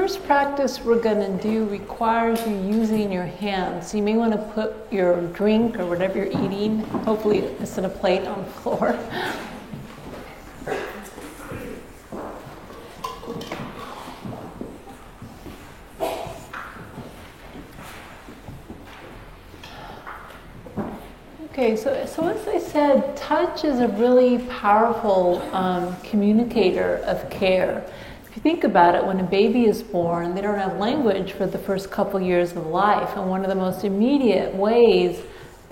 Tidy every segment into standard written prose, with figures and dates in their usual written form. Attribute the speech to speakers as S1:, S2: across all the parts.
S1: first practice we're going to do requires you using your hands. So you may want to put your drink or whatever you're eating, hopefully it's in a plate on the floor. Okay, so as I said, touch is a really powerful communicator of care. If you think about it, when a baby is born, they don't have language for the first couple years of life, and one of the most immediate ways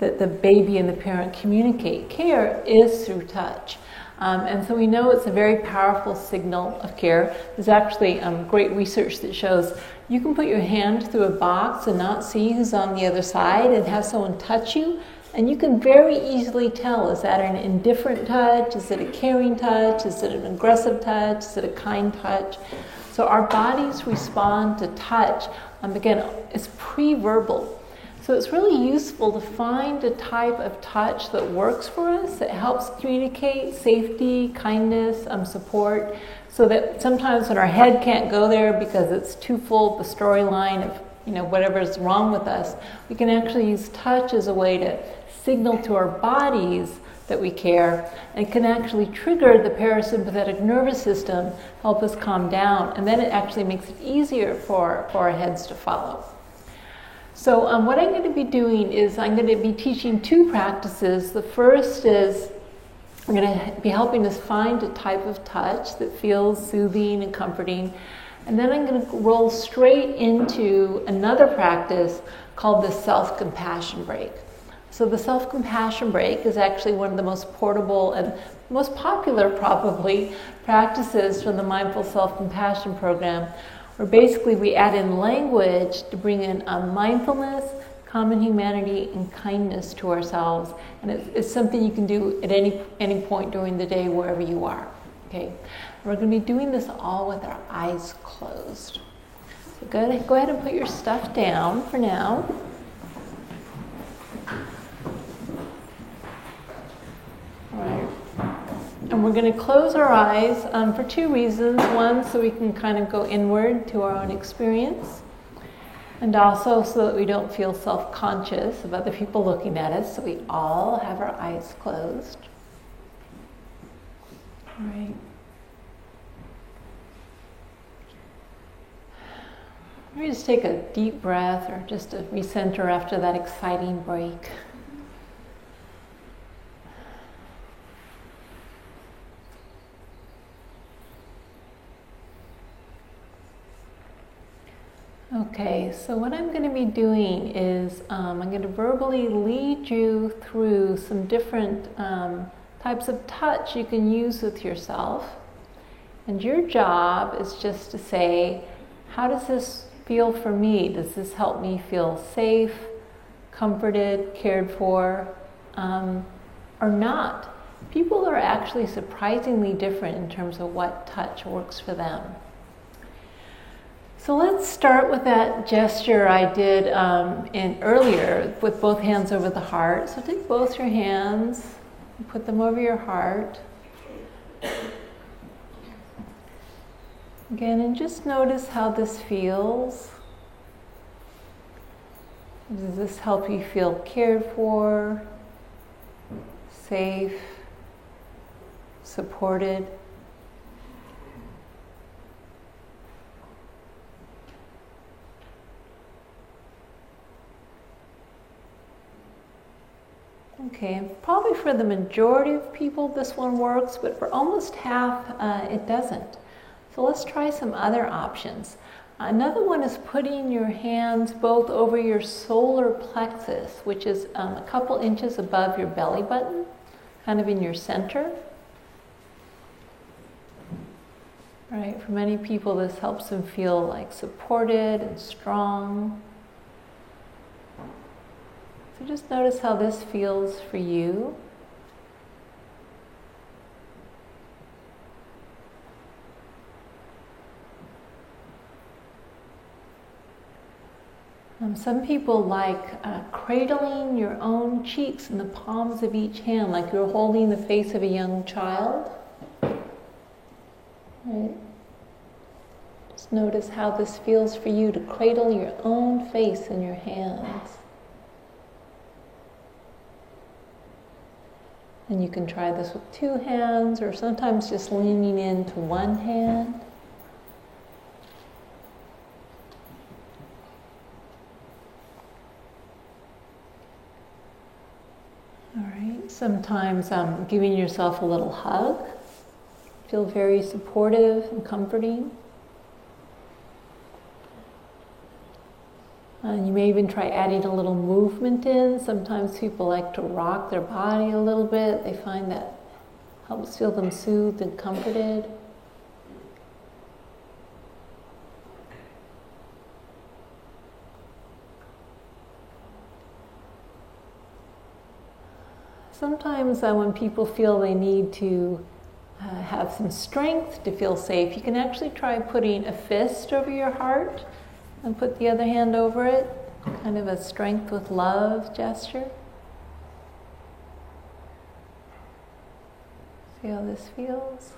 S1: that the baby and the parent communicate care is through touch. And so we know it's a very powerful signal of care. There's actually great research that shows you can put your hand through a box and not see who's on the other side and have someone touch you, and you can very easily tell, is that an indifferent touch? Is it a caring touch? Is it an aggressive touch? Is it a kind touch? So our bodies respond to touch. Again, it's pre-verbal. So it's really useful to find a type of touch that works for us, that helps communicate safety, kindness, support, so that sometimes when our head can't go there because it's too full of the storyline of whatever's wrong with us, we can actually use touch as a way to signal to our bodies that we care, and it can actually trigger the parasympathetic nervous system, help us calm down, and then it actually makes it easier for our heads to follow. So what I'm going to be doing is I'm going to be teaching two practices. The first is I'm going to be helping us find a type of touch that feels soothing and comforting, and then I'm going to roll straight into another practice called the self-compassion break. So the self-compassion break is actually one of the most portable and most popular, probably, practices from the Mindful Self-Compassion program, where basically we add in language to bring in mindfulness, common humanity, and kindness to ourselves. And it's something you can do at any point during the day, wherever you are. Okay, we're going to be doing this all with our eyes closed. So go ahead and put your stuff down for now. All right. And we're going to close our eyes for two reasons. One, so we can kind of go inward to our own experience, and also so that we don't feel self-conscious of other people looking at us. So we all have our eyes closed. All right. Maybe just take a deep breath, or just to recenter after that exciting break. Okay, so what I'm going to be doing is I'm going to verbally lead you through some different types of touch you can use with yourself. And your job is just to say, how does this feel for me? Does this help me feel safe, comforted, cared for, or not? People are actually surprisingly different in terms of what touch works for them. So let's start with that gesture I did earlier with both hands over the heart. So take both your hands and put them over your heart. Again, and just notice how this feels. Does this help you feel cared for, safe, supported? Okay, probably for the majority of people this one works, but for almost half it doesn't. So let's try some other options. Another one is putting your hands both over your solar plexus, which is a couple inches above your belly button, kind of in your center. Right, for many people this helps them feel like supported and strong. So just notice how this feels for you. Some people like cradling your own cheeks in the palms of each hand, like you're holding the face of a young child. Right? Just notice how this feels for you to cradle your own face in your hands. And you can try this with 2 hands, or sometimes just leaning into 1 hand. All right, sometimes giving yourself a little hug. Feel very supportive and comforting. You may even try adding a little movement in. Sometimes people like to rock their body a little bit. They find that helps feel them soothed and comforted. Sometimes when people feel they need to have some strength to feel safe, you can actually try putting a fist over your heart and put the other hand over it, kind of a strength with love gesture. See how this feels?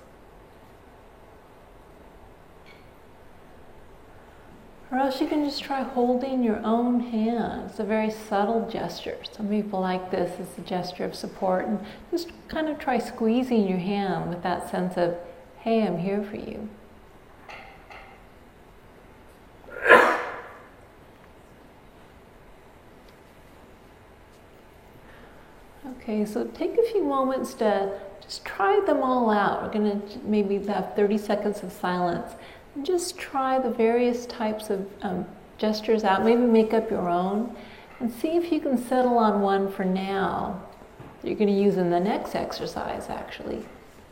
S1: Or else you can just try holding your own hand. It's a very subtle gesture. Some people like this as a gesture of support, and just kind of try squeezing your hand with that sense of, hey, I'm here for you. Okay, so take a few moments to just try them all out. We're going to maybe have 30 seconds of silence. And just try the various types of gestures out. Maybe make up your own. And see if you can settle on one for now that you're going to use in the next exercise, actually,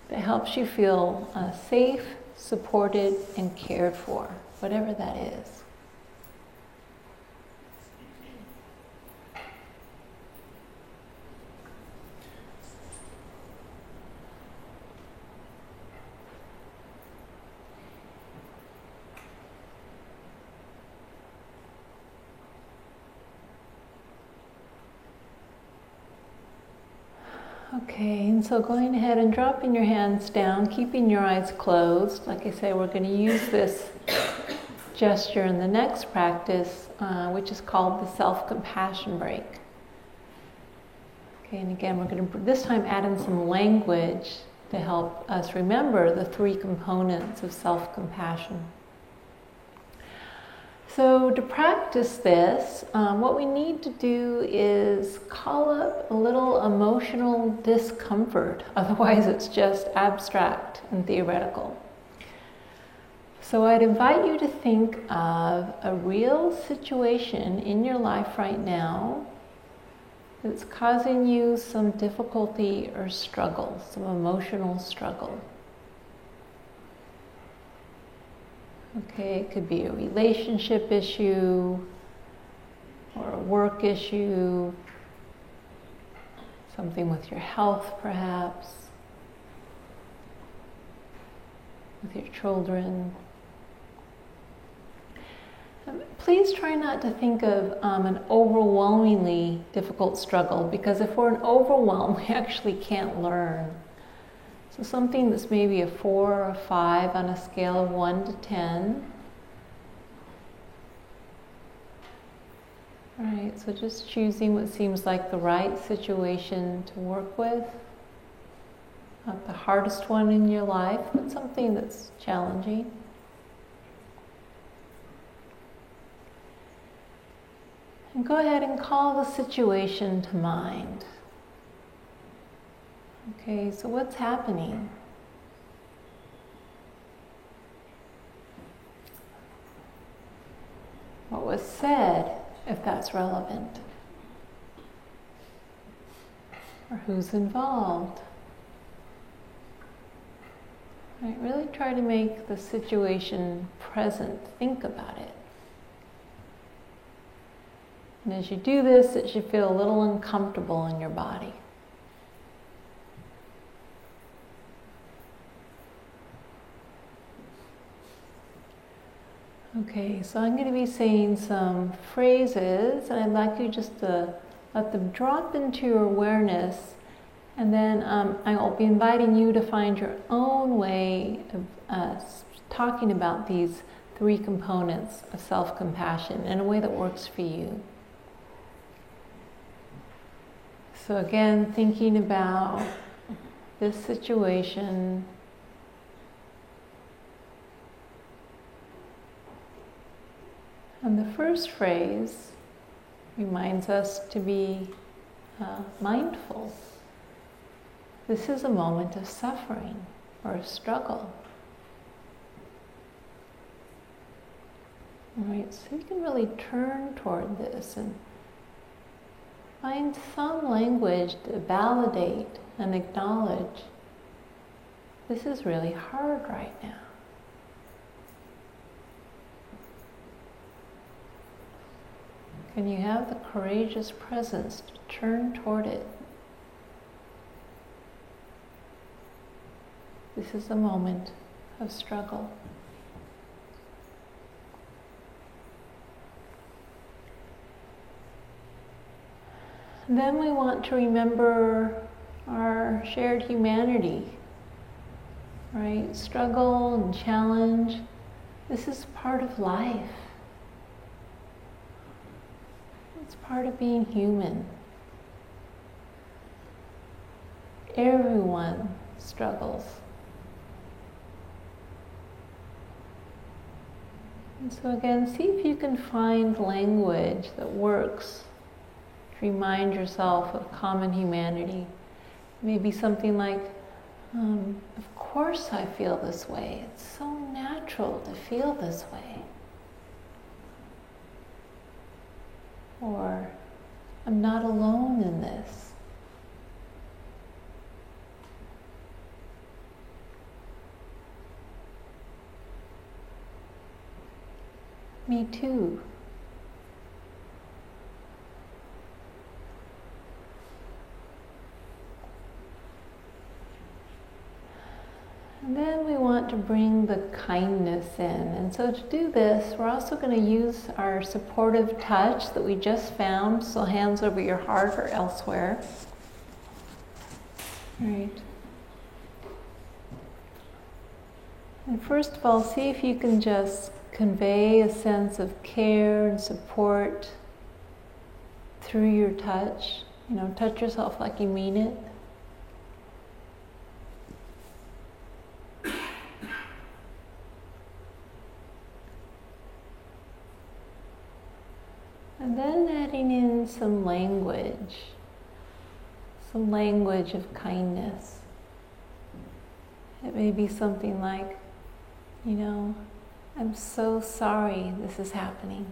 S1: that helps you feel safe, supported, and cared for, whatever that is. Okay, and so going ahead and dropping your hands down, keeping your eyes closed. Like I say, we're going to use this gesture in the next practice, which is called the self-compassion break. Okay, and again, we're going to this time add in some language to help us remember the 3 components of self-compassion. So to practice this, what we need to do is call up a little emotional discomfort. Otherwise, it's just abstract and theoretical. So I'd invite you to think of a real situation in your life right now that's causing you some difficulty or struggle, some emotional struggle. Okay, it could be a relationship issue or a work issue, something with your health perhaps, with your children. Please try not to think of an overwhelmingly difficult struggle, because if we're in overwhelm, we actually can't learn. So something that's maybe a 4 or a 5 on a scale of 1 to 10. All right, so just choosing what seems like the right situation to work with. Not the hardest one in your life, but something that's challenging. And go ahead and call the situation to mind. Okay, so what's happening? What was said, if that's relevant? Or who's involved? Right, really try to make the situation present. Think about it. And as you do this, it should feel a little uncomfortable in your body. Okay, so I'm going to be saying some phrases, and I'd like you just to let them drop into your awareness, and then I'll be inviting you to find your own way of talking about these 3 components of self-compassion in a way that works for you. So again, thinking about this situation, and the first phrase reminds us to be mindful. This is a moment of suffering or of struggle. All right, so you can really turn toward this and find some language to validate and acknowledge this is really hard right now. Can you have the courageous presence to turn toward it? This is a moment of struggle. Then we want to remember our shared humanity, right? Struggle and challenge. This is part of life. It's part of being human. Everyone struggles. And so again, see if you can find language that works. Remind yourself of common humanity. Maybe something like, of course I feel this way. It's so natural to feel this way. Or, I'm not alone in this. Me too. And then we want to bring the kindness in. And so to do this, we're also going to use our supportive touch that we just found. So hands over your heart or elsewhere. All right. And first of all, see if you can just convey a sense of care and support through your touch. You know, touch yourself like you mean it. And then adding in some language of kindness. It may be something like, you know, I'm so sorry this is happening.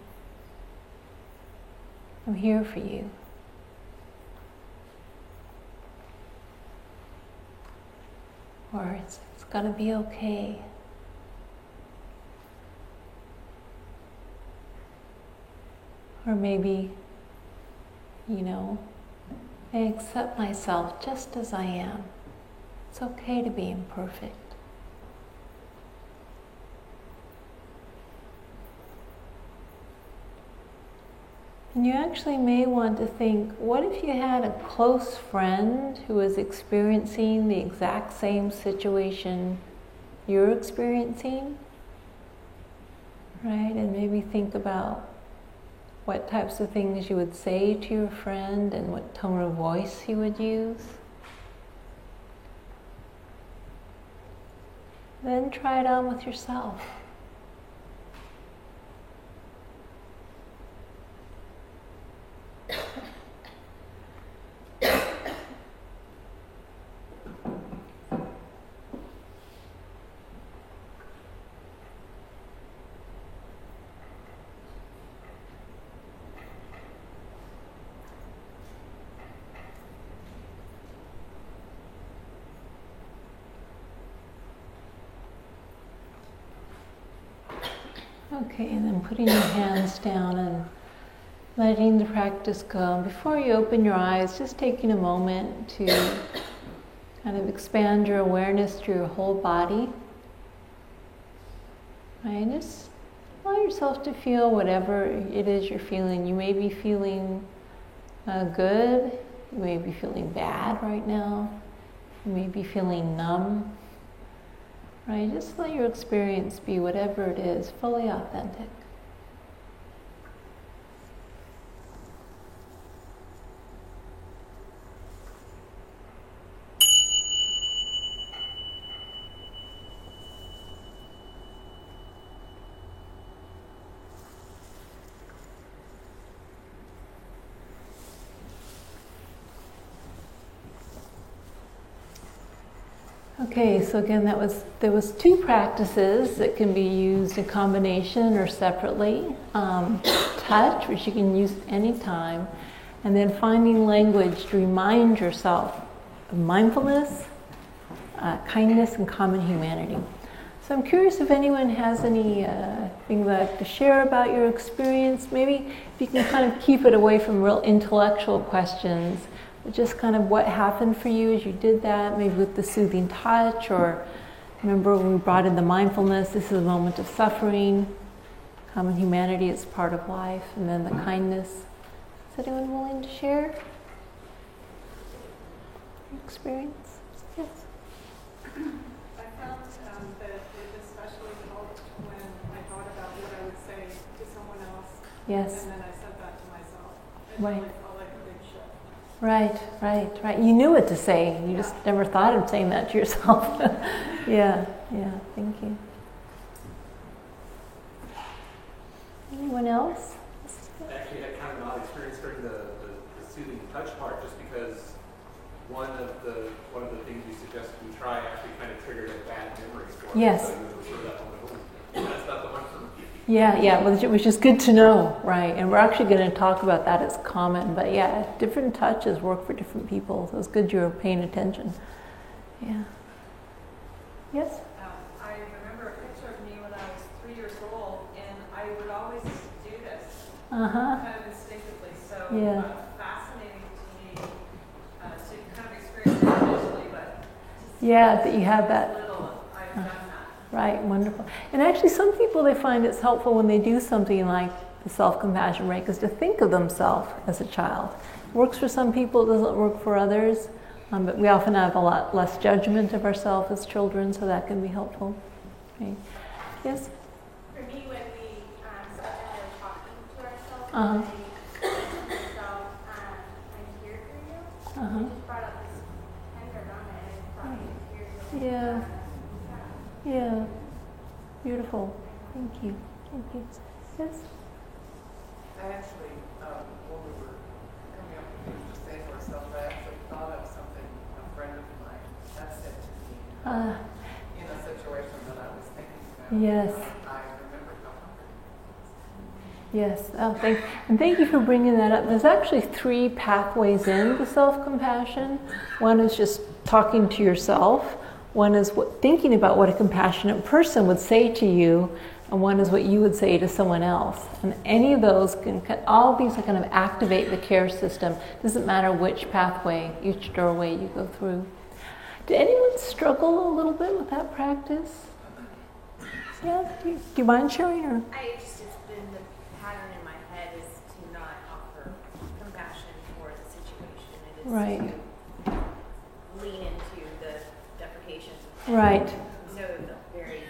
S1: I'm here for you. Or it's gonna be okay. Or maybe, you know, I accept myself just as I am. It's okay to be imperfect. And you actually may want to think, what if you had a close friend who was experiencing the exact same situation you're experiencing? Right? And maybe think about what types of things you would say to your friend and what tone of voice you would use. Then try it on with yourself. Okay, and then putting your hands down and letting the practice go. Before you open your eyes, just taking a moment to kind of expand your awareness to your whole body. Right? Just allow yourself to feel whatever it is you're feeling. You may be feeling good. You may be feeling bad right now. You may be feeling numb. right? Just let your experience be whatever it is, fully authentic. Okay, so again, there was two practices that can be used in combination or separately. Touch, which you can use anytime, and then finding language to remind yourself of mindfulness, kindness, and common humanity. So I'm curious if anyone has anything they'd like to share about your experience. Maybe if you can kind of keep it away from real intellectual questions. Just kind of what happened for you as you did that, maybe with the soothing touch, or remember when we brought in the mindfulness, this is a moment of suffering, common humanity is part of life, and then the kindness. Is anyone willing to share your experience? Yes?
S2: I found that it especially helped when I thought about what I would say to someone else,
S1: Yes.
S2: and then I said that to myself. It
S1: Right.
S2: really felt like a big shift.
S1: Right. You knew what to say. You just never thought of saying that to yourself. Yeah, thank you. Anyone else?
S3: I actually had kind of an odd experience during the soothing touch part, just because one of the things you suggested we try actually kind of triggered a bad memory for me.
S1: Yes.
S3: So you refer that one, that's not the one for me.
S1: Yeah, which is good to know, right? And we're actually going to talk about that as common, but yeah, different touches work for different people, so it's good you're paying attention. Yeah. Yes?
S2: I remember a picture of me when I was 3 years old, and I would always do this, kind of instinctively. So fascinating to me to kind of experience it visually, but
S1: that you have that.
S2: little, I've done that.
S1: Right, wonderful. And actually some people, they find it's helpful when they do something like the self-compassion break is to think of themselves as a child. It works for some people, it doesn't work for others, but we often have a lot less judgment of ourselves as children, so that can be helpful. Right. Yes?
S4: For me, when we sat down and talking to ourselves, I told myself, I'm here for you. It just brought up this tender moment, and it brought me to tears.
S1: Yeah, beautiful. Thank you. Yes?
S5: I actually, when we were coming up with things to say to ourselves, I actually thought of something a friend of mine had said to me in a situation that I was thinking about.
S1: Yes.
S5: I remember how comforting.
S1: Yes. Thank you for bringing that up. There's actually 3 pathways into self-compassion. One is just talking to yourself. One is thinking about what a compassionate person would say to you, and one is what you would say to someone else. And any of those all of these kind of activate the care system. Doesn't matter which pathway, each doorway you go through. Did anyone struggle a little bit with that practice? Yeah. Do you mind sharing? Or?
S4: It's been the pattern in my head is to not offer compassion for the situation. It is
S1: Right.
S4: to lean into the deprecation.
S1: Right.
S4: So it felt very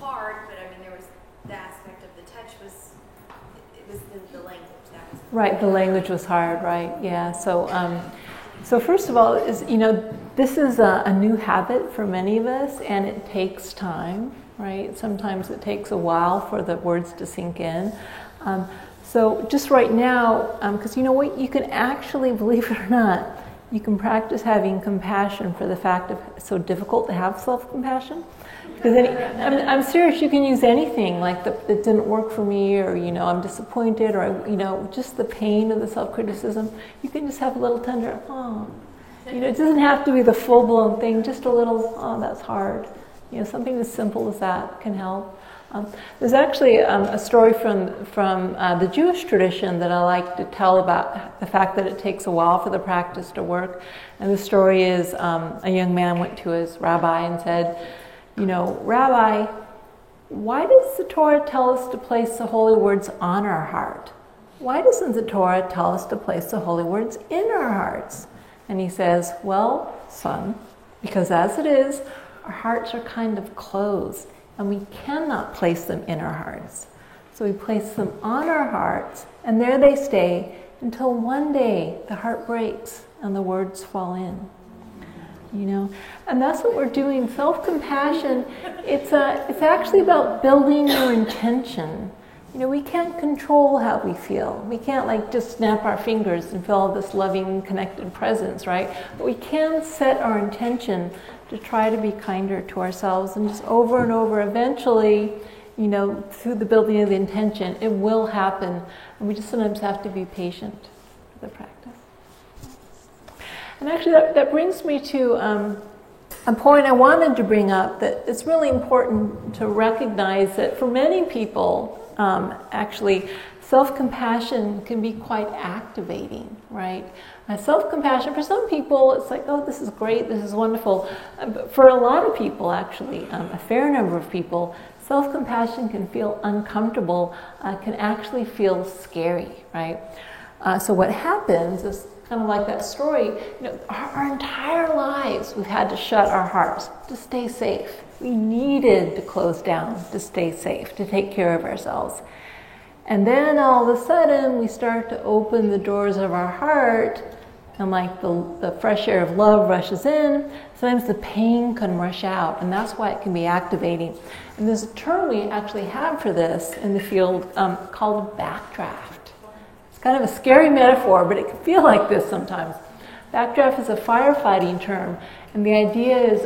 S4: hard, but I mean, there was the aspect of the touch was the language that was
S1: Right, the language was hard, right? Yeah. So first of all, this is a new habit for many of us, and it takes time, right? Sometimes it takes a while for the words to sink in. So just right now, because you know what, you can actually, believe it or not, you can practice having compassion for the fact of it's so difficult to have self-compassion. Because I'm serious, you can use anything, like that didn't work for me, or I'm disappointed, or just the pain of the self-criticism. You can just have a little tender, it doesn't have to be the full-blown thing, just a little, that's hard. Something as simple as that can help. There's actually a story from the Jewish tradition that I like to tell about the fact that it takes a while for the practice to work. And the story is a young man went to his rabbi and said, Rabbi, why does the Torah tell us to place the holy words on our heart? Why doesn't the Torah tell us to place the holy words in our hearts? And he says, well, son, because as it is, our hearts are kind of closed and we cannot place them in our hearts. So we place them on our hearts, and there they stay until one day the heart breaks and the words fall in. You know, and that's what we're doing. Self-compassion, it's actually about building your intention. You know, we can't control how we feel. We can't like just snap our fingers and feel this loving, connected presence, right? But we can set our intention to try to be kinder to ourselves, and just over and over, eventually, you know, through the building of the intention, it will happen. And we just sometimes have to be patient for the practice. And actually that brings me to a point I wanted to bring up, that it's really important to recognize that for many people, actually, self-compassion can be quite activating, right? Self-compassion, for some people, it's like, oh, this is great, this is wonderful. But for a lot of people, actually, a fair number of people, self-compassion can feel uncomfortable, can actually feel scary, right? So what happens is kind of like that story, you know, our entire lives we've had to shut our hearts to stay safe. We needed to close down to stay safe, to take care of ourselves. And then all of a sudden we start to open the doors of our heart, and like the fresh air of love rushes in, sometimes the pain can rush out, and that's why it can be activating. And there's a term we actually have for this in the field called a backdraft. It's kind of a scary metaphor, but it can feel like this sometimes. Backdraft is a firefighting term, and the idea is,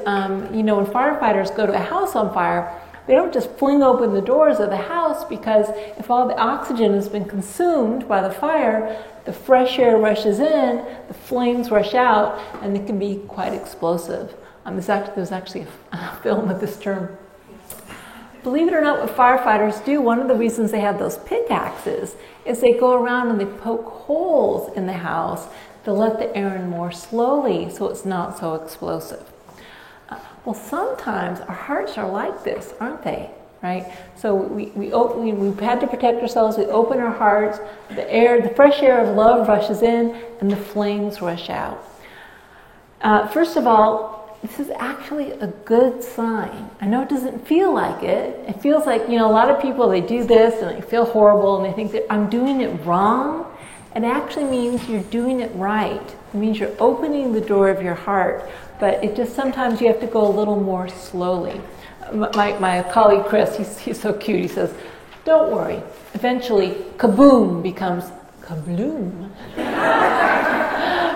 S1: you know, when firefighters go to a house on fire, they don't just fling open the doors of the house, because if all the oxygen has been consumed by the fire, the fresh air rushes in, the flames rush out, and it can be quite explosive. There's actually a film with this term. Believe it or not, what firefighters do, one of the reasons they have those pickaxes is they go around and they poke holes in the house to let the air in more slowly so it's not so explosive. Well, sometimes our hearts are like this, aren't they? Right? So we've had to protect ourselves. We open our hearts. The fresh air of love rushes in, and the flames rush out. First of all, this is actually a good sign. I know it doesn't feel like it. It feels like, you know, a lot of people, they do this and they feel horrible and they think that I'm doing it wrong. It actually means you're doing it right. It means you're opening the door of your heart, but it just sometimes you have to go a little more slowly. My colleague Chris, he's so cute, he says, don't worry, eventually kaboom becomes kabloom.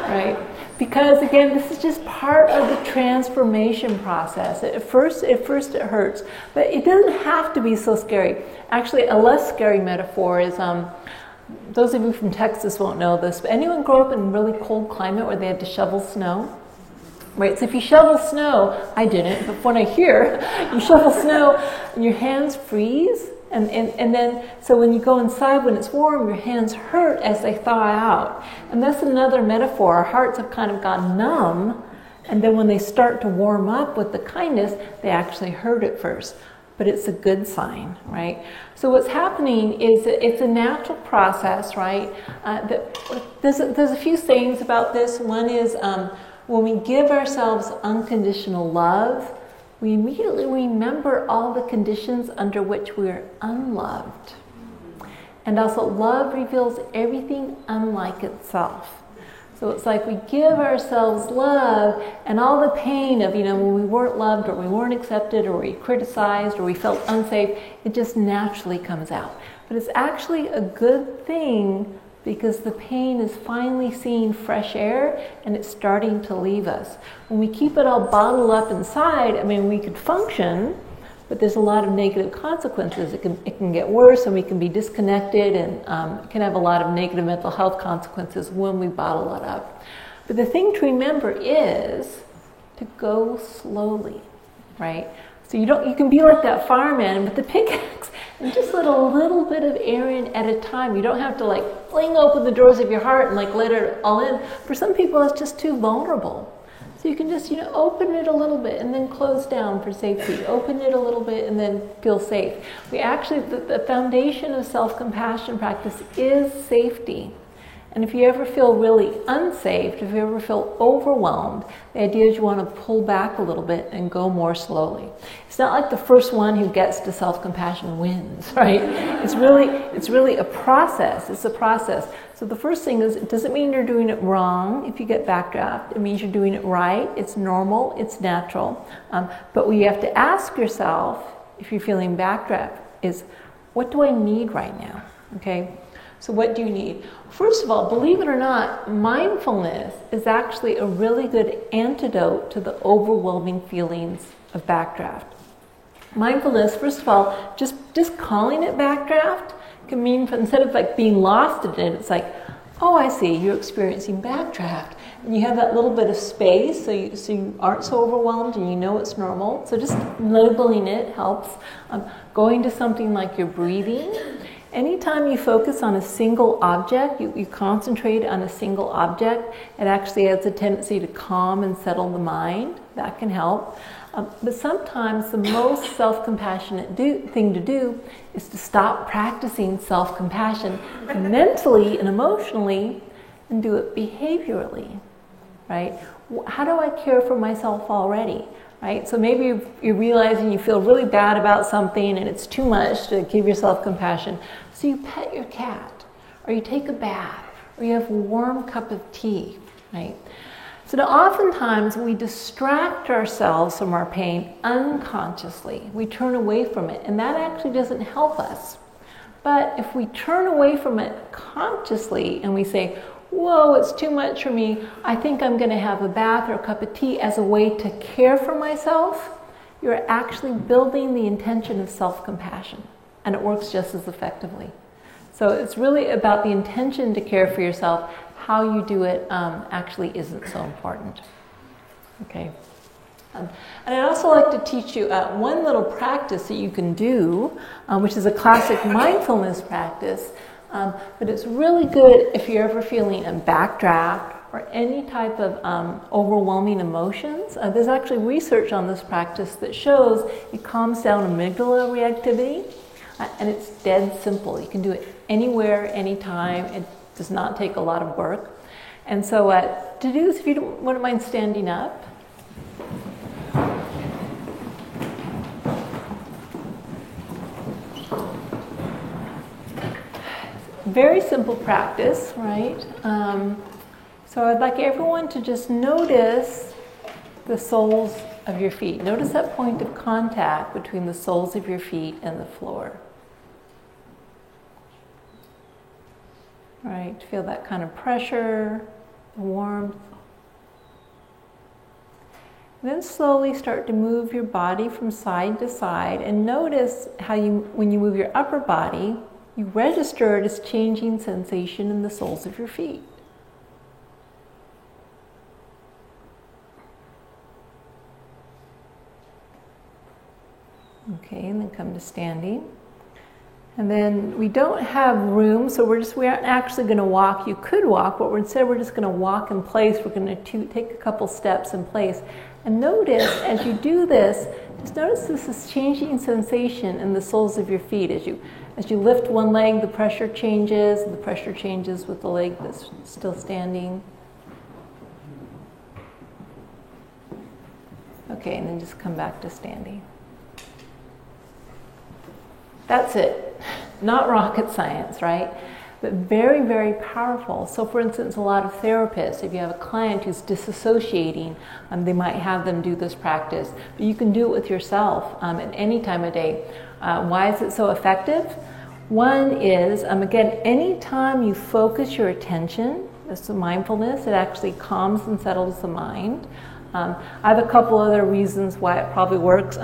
S1: Right? Because again, this is just part of the transformation process. At first it hurts, but it doesn't have to be so scary. Actually, a less scary metaphor is, those of you from Texas won't know this, but anyone grow up in a really cold climate where they had to shovel snow? Right, so if you shovel snow, I didn't, but when I hear you shovel snow and your hands freeze, and then, so when you go inside when it's warm, your hands hurt as they thaw out. And that's another metaphor. Our hearts have kind of gone numb, and then when they start to warm up with the kindness, they actually hurt at first. But it's a good sign, right? So what's happening is that it's a natural process, right? There's a few things about this. One is, when we give ourselves unconditional love, we immediately remember all the conditions under which we are unloved. And also, love reveals everything unlike itself. So it's like we give ourselves love, and all the pain of, you know, when we weren't loved or we weren't accepted or we criticized or we felt unsafe, it just naturally comes out. But it's actually a good thing, because the pain is finally seeing fresh air and it's starting to leave us. When we keep it all bottled up inside, I mean, we could function, but there's a lot of negative consequences. It can get worse, and we can be disconnected, and it can have a lot of negative mental health consequences when we bottle it up. But the thing to remember is to go slowly, right? So you can be like that fireman with the pickaxe and just let a little bit of air in at a time. You don't have to like fling open the doors of your heart and like let it all in. For some people, it's just too vulnerable. So you can just, you know, open it a little bit and then close down for safety. Open it a little bit and then feel safe. We actually, the foundation of self-compassion practice is safety. And if you ever feel really unsafe, if you ever feel overwhelmed, the idea is you want to pull back a little bit and go more slowly. It's not like the first one who gets to self-compassion wins, right? It's really a process. It's a process. So the first thing is, it doesn't mean you're doing it wrong if you get backdraft. It means you're doing it right. It's normal. It's natural. But what you have to ask yourself, if you're feeling backdraft, is, what do I need right now? Okay? So what do you need? First of all, believe it or not, mindfulness is actually a really good antidote to the overwhelming feelings of backdraft. Mindfulness, first of all, just calling it backdraft can mean, instead of like being lost in it, it's like, oh, I see, you're experiencing backdraft. And you have that little bit of space, so you aren't so overwhelmed and you know it's normal. So just labeling it helps. Going to something like your breathing. Anytime you focus on a single object, you concentrate on a single object, it actually has a tendency to calm and settle the mind. That can help. But sometimes the most self-compassionate thing to do is to stop practicing self-compassion mentally and emotionally and do it behaviorally, right? How do I care for myself already? Right? So maybe you're realizing you feel really bad about something and it's too much to give yourself compassion. So you pet your cat, or you take a bath, or you have a warm cup of tea, right? So now oftentimes we distract ourselves from our pain unconsciously. We turn away from it, and that actually doesn't help us. But if we turn away from it consciously and we say, whoa, it's too much for me, I think I'm going to have a bath or a cup of tea as a way to care for myself, you're actually building the intention of self-compassion, and it works just as effectively. So it's really about the intention to care for yourself. How you do it actually isn't so important. Okay. And I'd also like to teach you one little practice that you can do, which is a classic mindfulness practice. But it's really good if you're ever feeling a backdraft or any type of overwhelming emotions. There's actually research on this practice that shows it calms down amygdala reactivity, and it's dead simple. You can do it anywhere, anytime. It does not take a lot of work. And so to do this, if you wouldn't mind standing up. Very simple practice, right? So I'd like everyone to just notice the soles of your feet. Notice that point of contact between the soles of your feet and the floor. Right, feel that kind of pressure, warmth. And then slowly start to move your body from side to side, and notice how when you move your upper body, you register it as changing sensation in the soles of your feet. Okay, and then come to standing. And then we don't have room, so we aren't actually going to walk. You could walk, but instead we're just going to walk in place. We're going to take a couple steps in place. And notice, as you do this, just notice this is changing sensation in the soles of your feet. As you lift one leg, the pressure changes. The pressure changes with the leg that's still standing. Okay, and then just come back to standing. That's it. Not rocket science, right? But very, very powerful. So for instance, a lot of therapists, if you have a client who's disassociating, they might have them do this practice. But you can do it with yourself at any time of day. Why is it so effective? One is, again, anytime you focus your attention, that's the mindfulness, it actually calms and settles the mind. I have a couple other reasons why it probably works.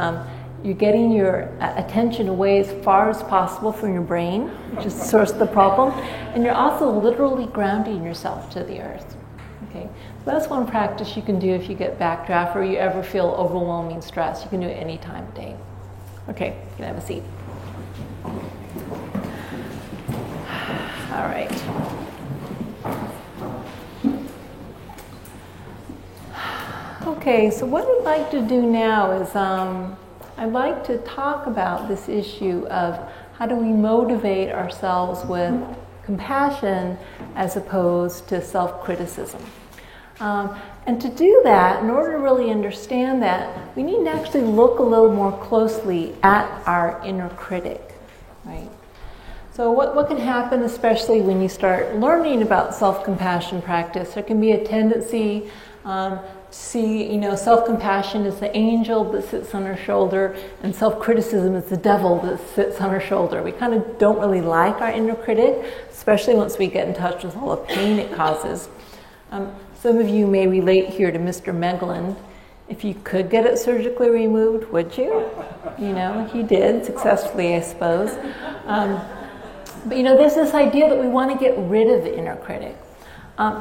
S1: You're getting your attention away as far as possible from your brain, which is the source of the problem, and you're also literally grounding yourself to the earth. Okay, so that's one practice you can do if you get backdraft or you ever feel overwhelming stress. You can do it any time of day. Okay, you can have a seat. All right. Okay, so what I'd like to do now is I'd like to talk about this issue of how do we motivate ourselves with compassion as opposed to self-criticism. And to do that, in order to really understand that, we need to actually look a little more closely at our inner critic, right? So what can happen, especially when you start learning about self-compassion practice, there can be a tendency to see, self-compassion is the angel that sits on our shoulder, and self-criticism is the devil that sits on our shoulder. We kind of don't really like our inner critic, especially once we get in touch with all the pain it causes. Some of you may relate here to Mr. Meglin. If you could get it surgically removed, would you? He did successfully, I suppose. But there's this idea that we want to get rid of the inner critic.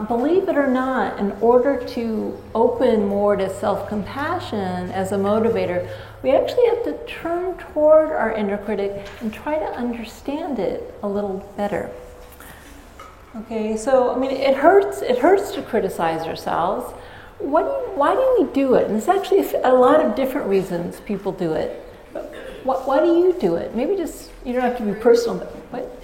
S1: Believe it or not, in order to open more to self-compassion as a motivator, we actually have to turn toward our inner critic and try to understand it a little better. Okay, so it hurts to criticize ourselves. Why do we do it? And there's actually a lot of different reasons people do it. Why do you do it? Maybe just, you don't have to be personal, but what?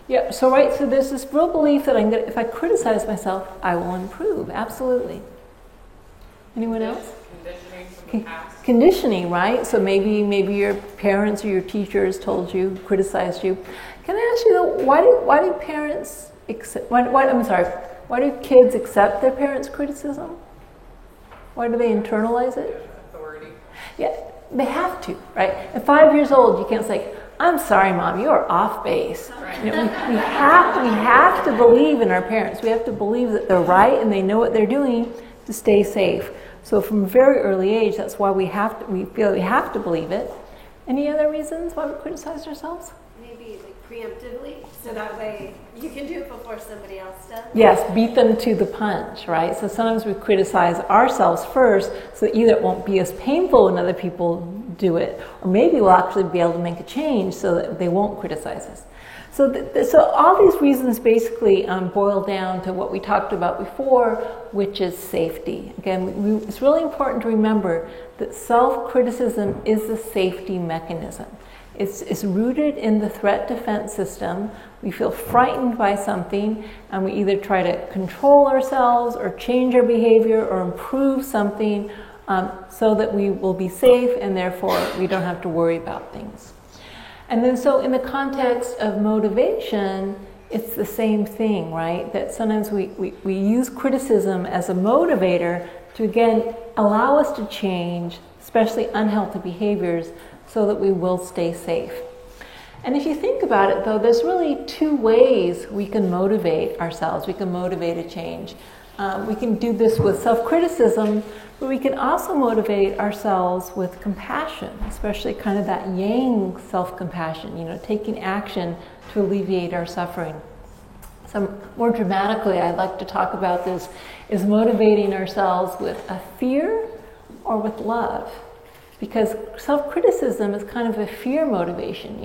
S1: Yeah, so there's this real belief that if I criticize myself, I will improve. Absolutely. Anyone else?
S5: Conditioning from the past.
S1: Conditioning, right? So maybe your parents or your teachers told you, criticized you. Can I ask you though, why do parents why do kids accept their parents' criticism? Why do they internalize it?
S5: Authority.
S1: Yeah, they have to, right? At 5 years old, you can't say, "I'm sorry, Mom, you are off base."
S5: Right.
S1: We have to believe in our parents. We have to believe that they're right and they know what they're doing to stay safe. So from a very early age, that's why we feel we have to believe it. Any other reasons why we criticize ourselves?
S6: Maybe preemptively, so that way you can do it before somebody else does.
S1: Yes, beat them to the punch, right? So sometimes we criticize ourselves first, so that either it won't be as painful when other people do it, or maybe we'll actually be able to make a change so that they won't criticize us. So all these reasons basically boil down to what we talked about before, which is safety. Again, it's really important to remember that self-criticism is a safety mechanism. It's rooted in the threat defense system. We feel frightened by something, and we either try to control ourselves or change our behavior or improve something so that we will be safe and therefore we don't have to worry about things. And then so in the context of motivation, it's the same thing, right? That sometimes we use criticism as a motivator to, again, allow us to change, especially unhealthy behaviors, so that we will stay safe. And if you think about it, though, there's really two ways we can motivate ourselves. We can motivate a change. We can do this with self-criticism, but we can also motivate ourselves with compassion, especially kind of that yang self-compassion, taking action to alleviate our suffering. So more dramatically, I'd like to talk about this, is motivating ourselves with a fear or with love. Because self-criticism is kind of a fear motivation.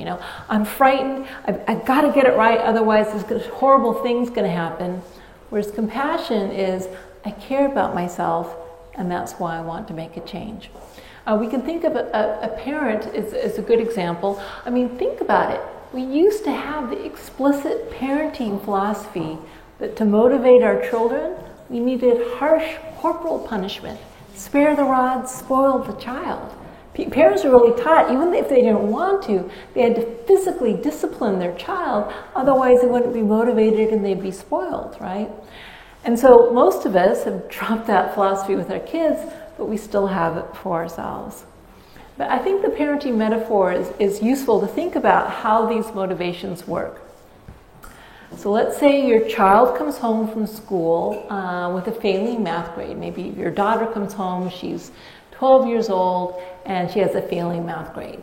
S1: I'm frightened, I've got to get it right, otherwise there's horrible things going to happen. Whereas compassion is, I care about myself, and that's why I want to make a change. We can think of a parent as a good example. Think about it. We used to have the explicit parenting philosophy that to motivate our children, we needed harsh corporal punishment. Spare the rod, spoil the child. Parents are really taught, even if they didn't want to, they had to physically discipline their child, otherwise they wouldn't be motivated and they'd be spoiled, right? And so most of us have dropped that philosophy with our kids, but we still have it for ourselves. But I think the parenting metaphor is useful to think about how these motivations work. So let's say your child comes home from school with a failing math grade. Maybe your daughter comes home, she's 12 years old, and she has a failing math grade.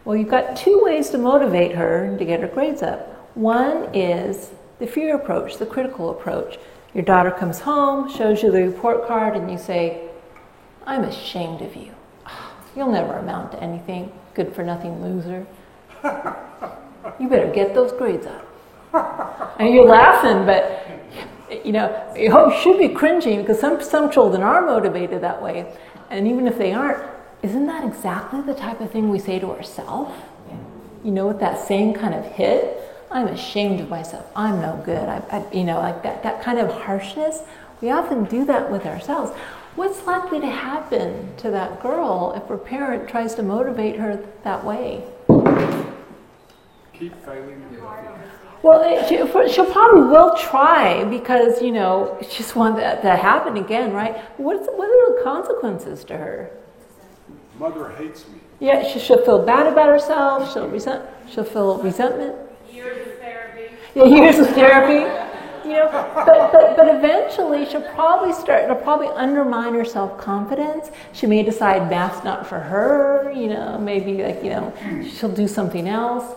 S1: Well, you've got two ways to motivate her to get her grades up. One is the fear approach, the critical approach. Your daughter comes home, shows you the report card, and you say, "I'm ashamed of you. You'll never amount to anything. Good for nothing loser. You better get those grades up." And you're laughing, but you should be cringing because some children are motivated that way. And even if they aren't, isn't that exactly the type of thing we say to ourselves? With that same kind of hit? I'm ashamed of myself. I'm no good. Like that kind of harshness. We often do that with ourselves. What's likely to happen to that girl if her parent tries to motivate her that way?
S7: Keep failing.
S1: Well, she'll probably will try because, she just wants that to happen again, right? What are the consequences to her?
S7: Mother hates me.
S1: Yeah, she'll feel bad about herself. She'll feel resentment.
S2: Years of therapy.
S1: Yeah, years of therapy. But eventually it'll probably undermine her self-confidence. She may decide math's not for her, maybe she'll do something else.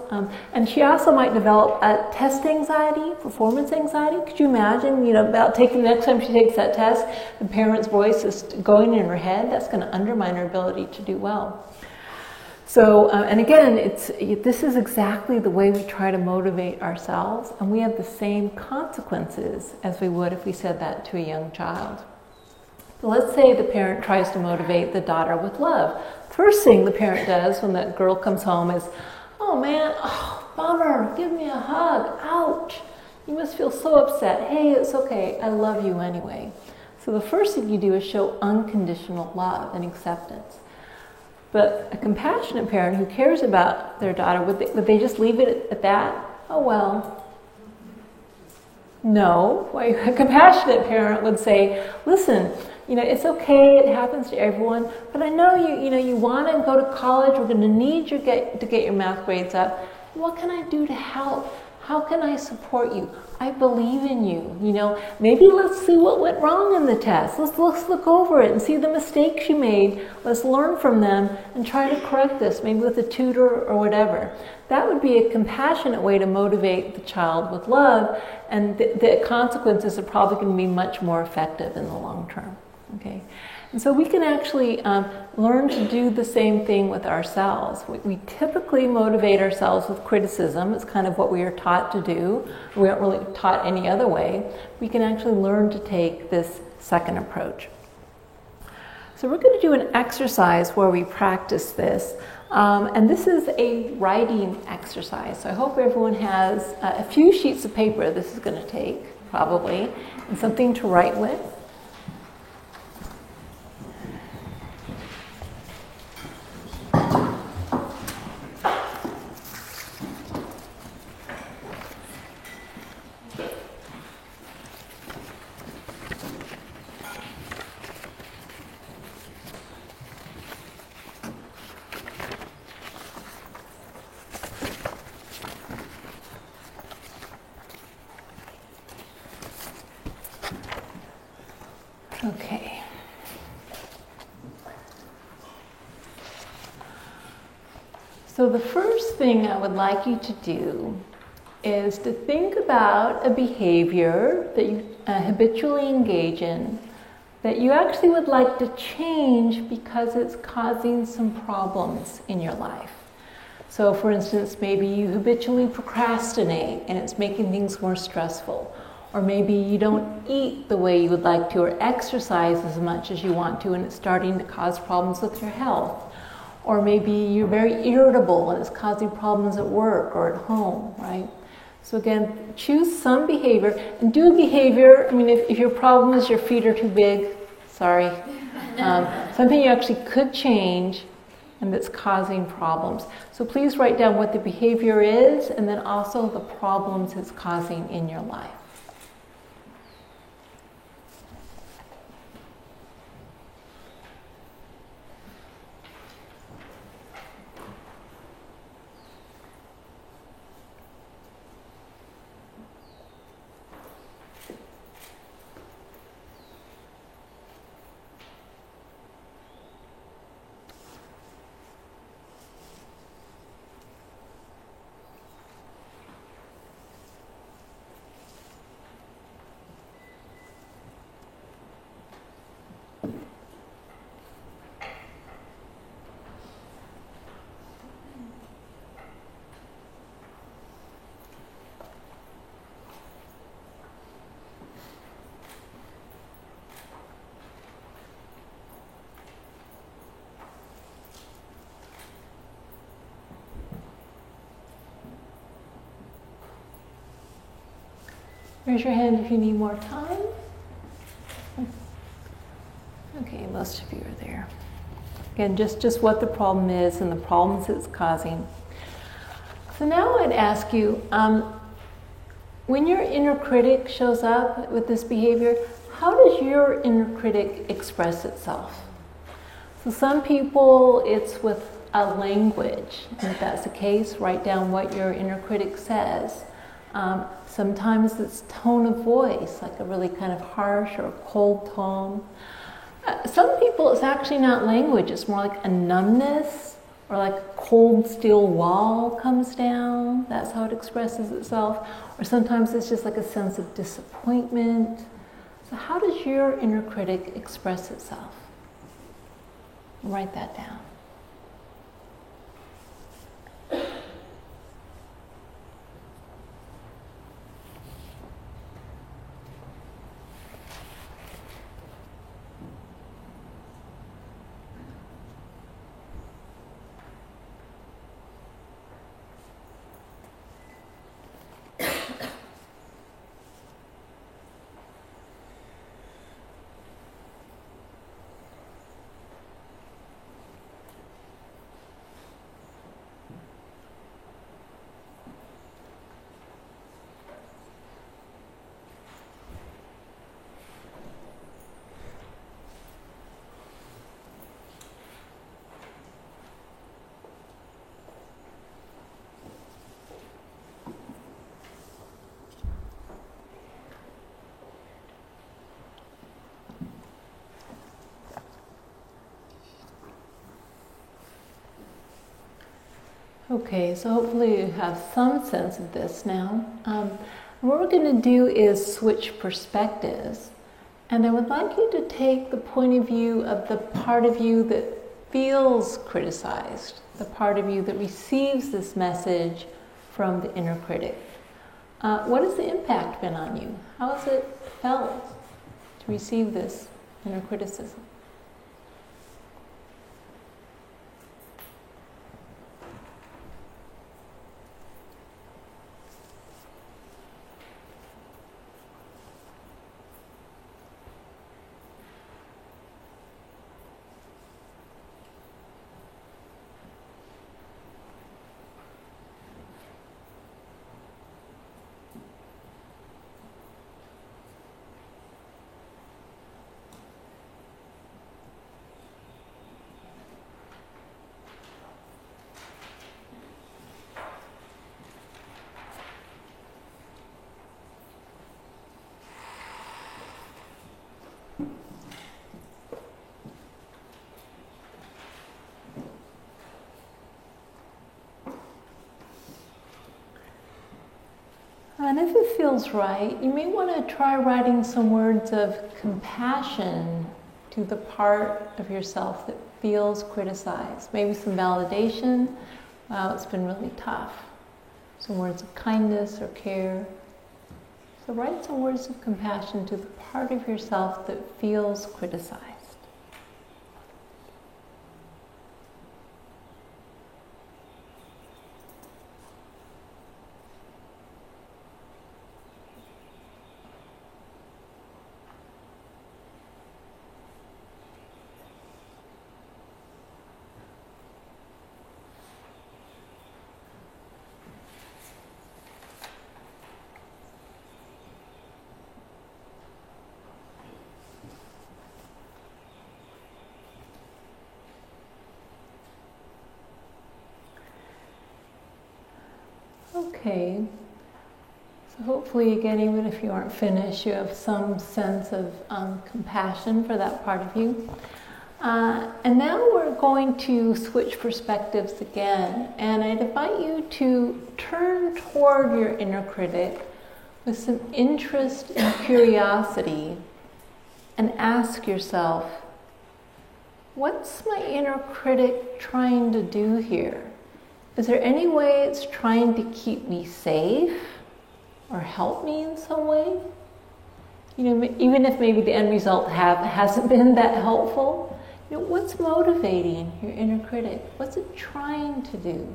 S1: And she also might develop a test anxiety, performance anxiety. Could you imagine, about taking the next time she takes that test, the parent's voice is going in her head? That's going to undermine her ability to do well. So, and again, this is exactly the way we try to motivate ourselves, and we have the same consequences as we would if we said that to a young child. So let's say the parent tries to motivate the daughter with love. First thing the parent does when that girl comes home is, oh man, bummer, give me a hug, ouch. You must feel so upset. Hey, it's okay, I love you anyway. So the first thing you do is show unconditional love and acceptance. But a compassionate parent who cares about their daughter, would they just leave it at that? Oh, well. No. A compassionate parent would say, listen, it's okay, it happens to everyone, but I know you want to go to college, we're going to need you to get your math grades up. What can I do to help? How can I support you? I believe in you. Maybe let's see what went wrong in the test. Let's look over it and see the mistakes you made. Let's learn from them and try to correct this, maybe with a tutor or whatever. That would be a compassionate way to motivate the child with love, and the consequences are probably going to be much more effective in the long term. Okay? And so we can actually learn to do the same thing with ourselves. We typically motivate ourselves with criticism. It's kind of what we are taught to do. We aren't really taught any other way. We can actually learn to take this second approach. So we're going to do an exercise where we practice this. And this is a writing exercise. So I hope everyone has a few sheets of paper this is going to take, probably, and something to write with. Okay. So the first thing I would like you to do is to think about a behavior that you habitually engage in that you actually would like to change because it's causing some problems in your life. So for instance, maybe you habitually procrastinate and it's making things more stressful. Or maybe you don't eat the way you would like to or exercise as much as you want to and it's starting to cause problems with your health. Or maybe you're very irritable and it's causing problems at work or at home, right? So again, choose some behavior and do a behavior. If your problem is your feet are too big, sorry. Something you actually could change and that's causing problems. So please write down what the behavior is and then also the problems it's causing in your life. Raise your hand if you need more time. Okay, most of you are there. Again, just what the problem is and the problems it's causing. So now I'd ask you, when your inner critic shows up with this behavior, how does your inner critic express itself? So some people, it's with a language. And if that's the case, write down what your inner critic says. Sometimes it's tone of voice, like a really kind of harsh or cold tone. Some people, it's actually not language. It's more like a numbness, or like a cold steel wall comes down. That's how it expresses itself. Or sometimes it's just like a sense of disappointment. So how does your inner critic express itself? Write that down. Okay, so hopefully you have some sense of this now. What we're going to do is switch perspectives. And I would like you to take the point of view of the part of you that feels criticized, the part of you that receives this message from the inner critic. What has the impact been on you? How has it felt to receive this inner criticism? And if it feels right, you may want to try writing some words of compassion to the part of yourself that feels criticized. Maybe some validation. Wow, it's been really tough. Some words of kindness or care. So write some words of compassion to the part of yourself that feels criticized. Okay, so hopefully again, even if you aren't finished, you have some sense of compassion for that part of you. And now we're going to switch perspectives again, and I'd invite you to turn toward your inner critic with some interest and curiosity and ask yourself, what's my inner critic trying to do here? Is there any way it's trying to keep me safe or help me in some way? You know, even if maybe the end result hasn't been that helpful, you know, what's motivating your inner critic? What's it trying to do?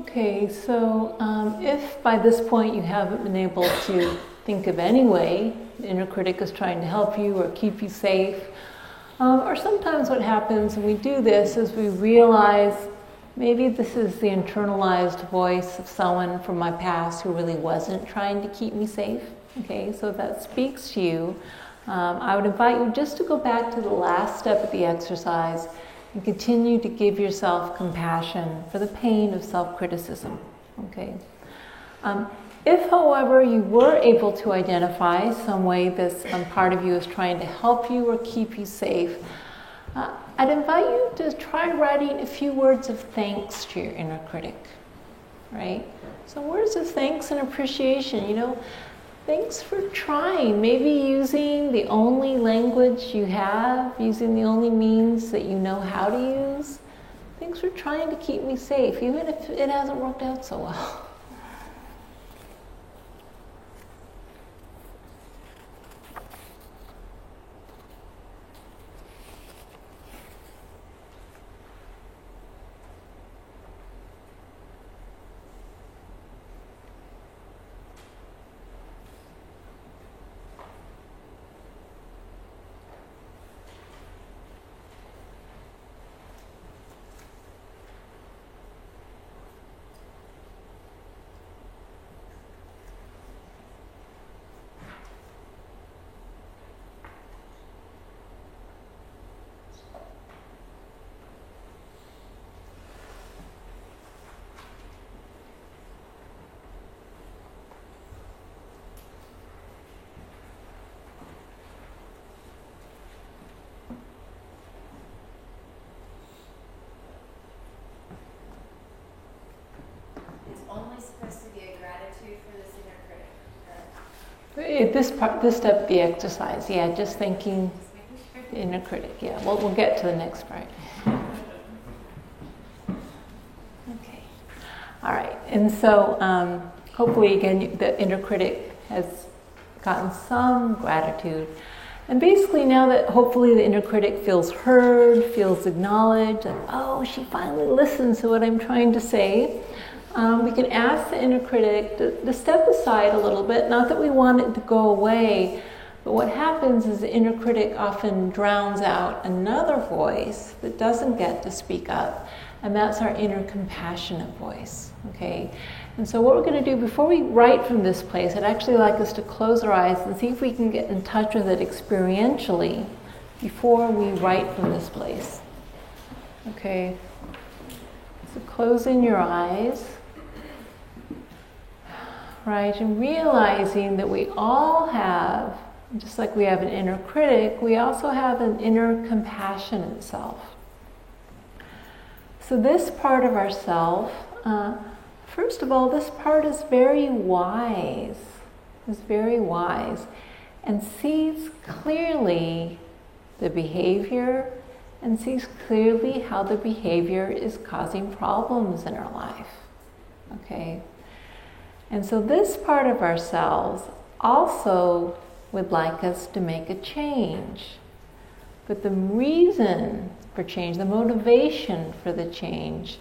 S1: Okay, so if by this point you haven't been able to think of any way the inner critic is trying to help you or keep you safe, or sometimes what happens when we do this is we realize maybe this is the internalized voice of someone from my past who really wasn't trying to keep me safe. Okay, so that speaks to you. I would invite you just to go back to the last step of the exercise and continue to give yourself compassion for the pain of self-criticism. Okay. If, however, you were able to identify some way this part of you is trying to help you or keep you safe, I'd invite you to try writing a few words of thanks to your inner critic, right? So words of thanks and appreciation, you know, thanks for trying, maybe using the only language you have, using the only means that you know how to use. Thanks for trying to keep me safe, even if it hasn't worked out so well.
S6: Only supposed to be a gratitude for this inner critic.
S1: This step of the exercise, yeah, just thanking the inner critic, yeah. We'll get to the next part. Okay, all right, and so hopefully again the inner critic has gotten some gratitude. And basically now that hopefully the inner critic feels heard, feels acknowledged, and oh, she finally listens to what I'm trying to say, we can ask the inner critic to step aside a little bit. Not that we want it to go away, but what happens is the inner critic often drowns out another voice that doesn't get to speak up, and that's our inner compassionate voice, okay? And so what we're going to do before we write from this place, I'd actually like us to close our eyes and see if we can get in touch with it experientially before we write from this place, okay? So closing your eyes. Right, and realizing that we all have, just like we have an inner critic, we also have an inner compassionate self. So this part of ourself, first of all, this part is very wise, and sees clearly the behavior and sees clearly how the behavior is causing problems in our life, okay? And so this part of ourselves also would like us to make a change. But the reason for change, the motivation for the change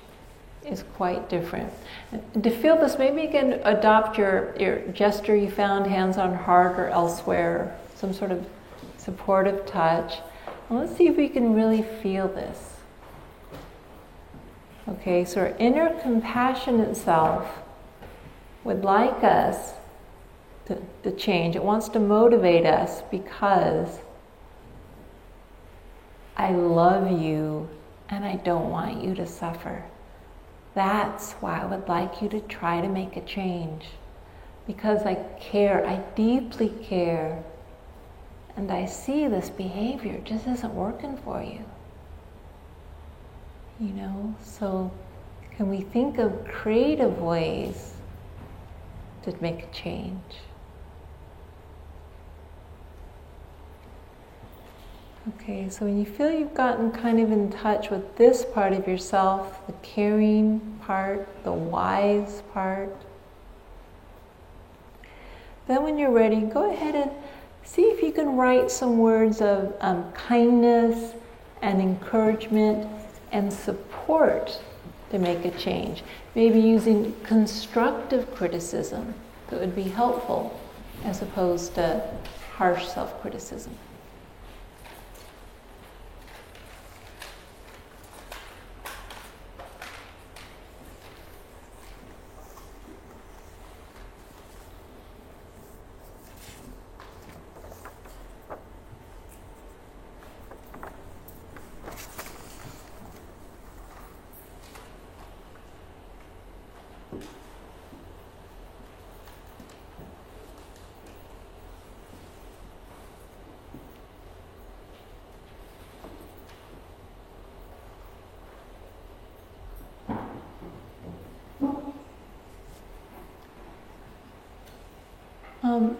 S1: is quite different. And to feel this, maybe you can adopt your gesture you found, hands on heart or elsewhere, some sort of supportive touch. And let's see if we can really feel this. Okay, so our inner compassionate self would like us to change. It wants to motivate us because I love you and I don't want you to suffer. That's why I would like you to try to make a change. Because I care, I deeply care, and I see this behavior just isn't working for you. You know, so can we think of creative ways to make a change? Okay, so when you feel you've gotten kind of in touch with this part of yourself, the caring part, the wise part, then when you're ready, go ahead and see if you can write some words of kindness and encouragement and support to make a change. Maybe using constructive criticism that would be helpful as opposed to harsh self-criticism.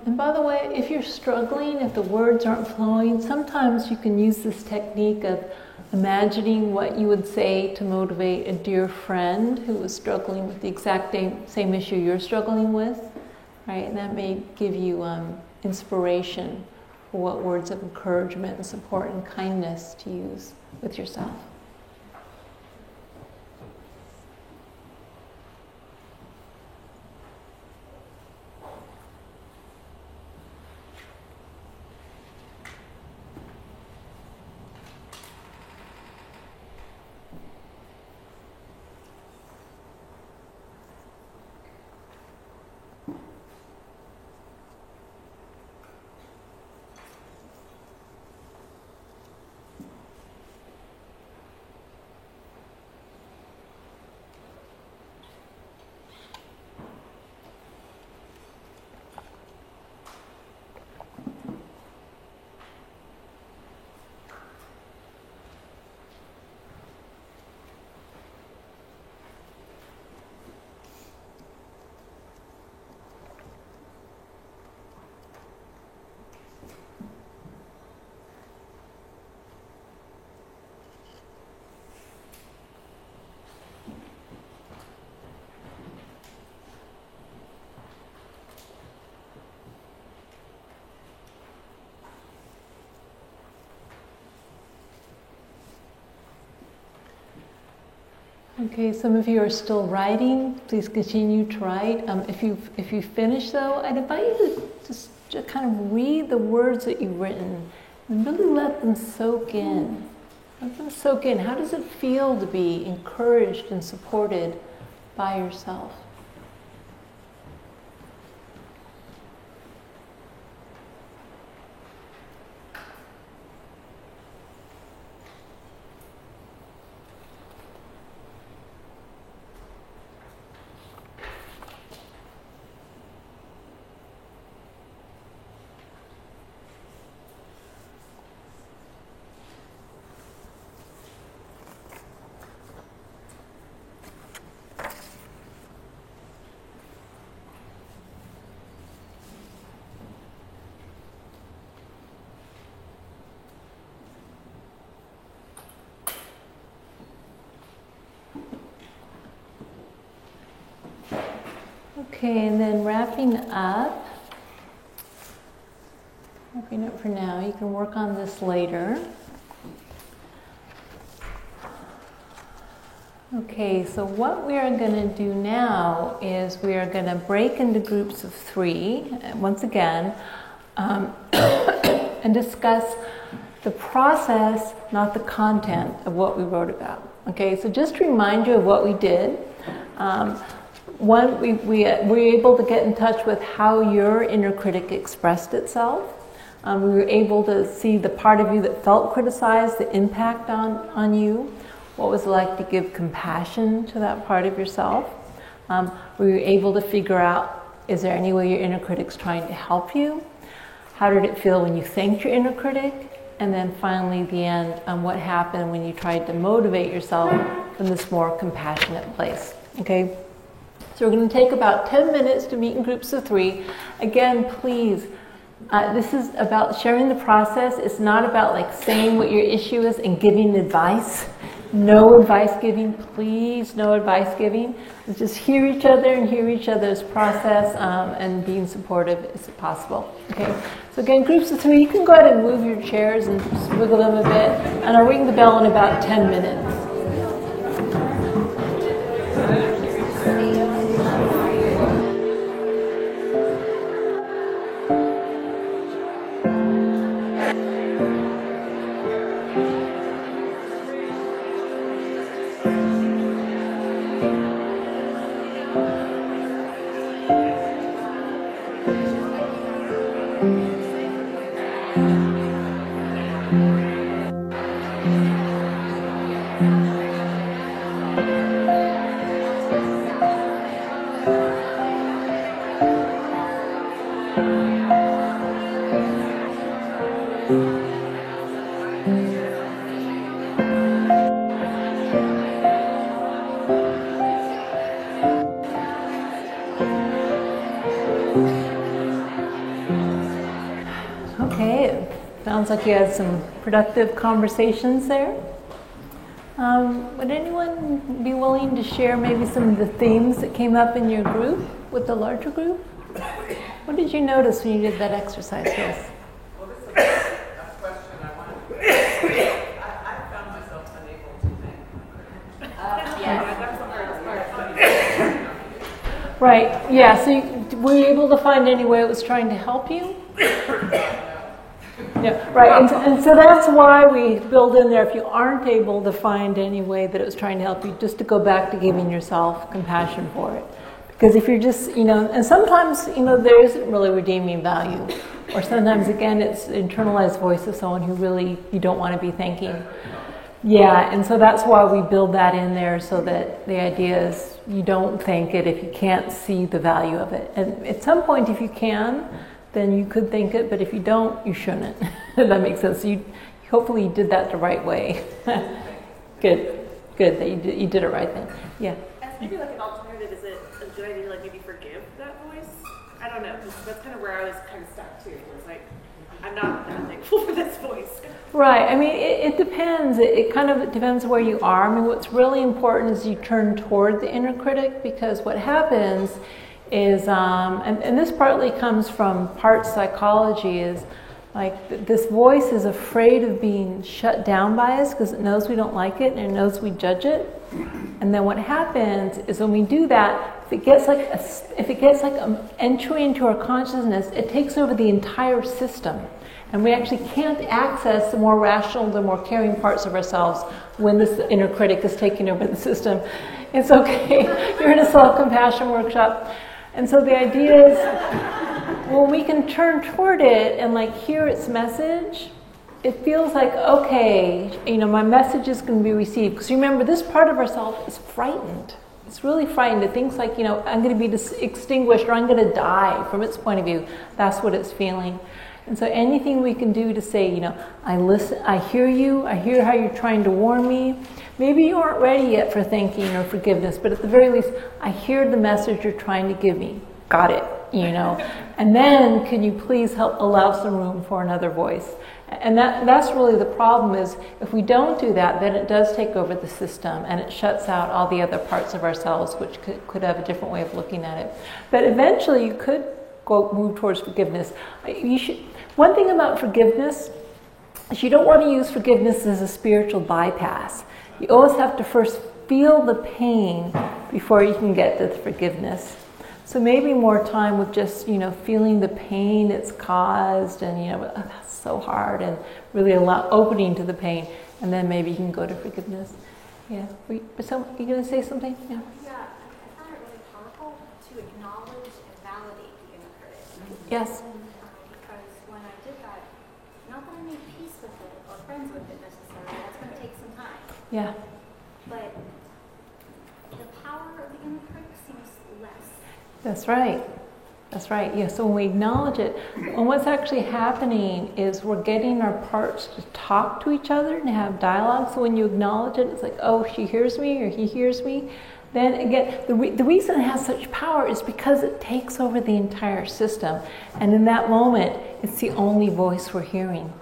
S1: And by the way, if you're struggling, if the words aren't flowing, sometimes you can use this technique of imagining what you would say to motivate a dear friend who was struggling with the exact same issue you're struggling with, right? And that may give you inspiration for what words of encouragement and support and kindness to use with yourself. Okay, some of you are still writing. Please continue to write. If you finish though, I'd invite you to just kind of read the words that you've written and really let them soak in. Let them soak in. How does it feel to be encouraged and supported by yourself? Okay, and then wrapping up for now. You can work on this later. Okay, so what we are going to do now is we are going to break into groups of 3, once again, and discuss the process, not the content of what we wrote about. Okay, so just to remind you of what we did. One, we were able to get in touch with how your inner critic expressed itself. We were able to see the part of you that felt criticized, the impact on you. What was it like to give compassion to that part of yourself? We were able to figure out, is there any way your inner critic's trying to help you? How did it feel when you thanked your inner critic? And then finally, the end, what happened when you tried to motivate yourself from this more compassionate place. Okay? So we're going to take about 10 minutes to meet in groups of 3. Again, please, this is about sharing the process. It's not about like saying what your issue is and giving advice. No advice giving, please, no advice giving. Let's just hear each other and hear each other's process and being supportive as possible. Okay, so again, groups of 3, you can go ahead and move your chairs and just wiggle them a bit, and I'll ring the bell in about 10 minutes. Okay, it sounds like you had some productive conversations there. Would anyone be willing to share maybe some of the themes that came up in your group with the larger group? What did you notice when you did that exercise? Yes.
S5: Well, this is a question I wanted to I found myself unable to think. That's somewhere else.
S1: Right, yeah, so were you able to find any way it was trying to help you? Yeah, right, and so that's why we build in there, if you aren't able to find any way that it was trying to help you, just to go back to giving yourself compassion for it. Because if you're just, and sometimes, there isn't really redeeming value. Or sometimes, again, it's internalized voice of someone who really you don't want to be thanking. Yeah, and so that's why we build that in there, so that the idea is you don't thank it if you can't see the value of it. And at some point, if you can, then you could thank it, but if you don't, you shouldn't. If that makes sense. Hopefully you did that the right way. Good that you did it right then. Yeah.
S2: As maybe like an alternative, is it a good idea to like maybe forgive that voice? I don't know, 'cause that's kind of where I was kind of stuck too. It was like, I'm not that thankful for this voice.
S1: Right. I mean, it depends. It kind of depends where you are. I mean, what's really important is you turn toward the inner critic, because what happens is, and this partly comes from part psychology, is like this voice is afraid of being shut down by us because it knows we don't like it and it knows we judge it. And then what happens is when we do that, if it gets like an entry into our consciousness, it takes over the entire system. And we actually can't access the more rational, the more caring parts of ourselves when this inner critic is taking over the system. It's okay. You're in a self-compassion workshop. And so the idea is, when we can turn toward it and like hear its message, it feels like, okay, my message is going to be received. Because remember, this part of ourselves is frightened. It's really frightened. It thinks like, I'm going to be extinguished or I'm going to die. From its point of view, that's what it's feeling. And so anything we can do to say, I listen, I hear you, I hear how you're trying to warn me. Maybe you aren't ready yet for thanking or forgiveness, but at the very least, I hear the message you're trying to give me. Got it, And then, can you please help allow some room for another voice? And that's really the problem, is if we don't do that, then it does take over the system and it shuts out all the other parts of ourselves, which could have a different way of looking at it. But eventually you could move towards forgiveness. One thing about forgiveness is you don't want to use forgiveness as a spiritual bypass. You always have to first feel the pain before you can get to the forgiveness. So maybe more time with just, feeling the pain it's caused and, that's so hard, and really opening to the pain, and then maybe you can go to forgiveness. Yeah. Are you going to say something? Yeah.
S4: Yeah, I found it really powerful to acknowledge and validate the inner critic.
S1: Yes.
S4: Because when I did that, not that I made peace with it or friends with it necessarily, that's going to take some time.
S1: Yeah.
S4: But the power of the inner critic seems less.
S1: That's right. That's right. Yeah. So when we acknowledge it, and what's actually happening is we're getting our parts to talk to each other and have dialogue. So when you acknowledge it, it's like, oh, she hears me or he hears me. Then again, the reason it has such power is because it takes over the entire system. And in that moment, it's the only voice we're hearing.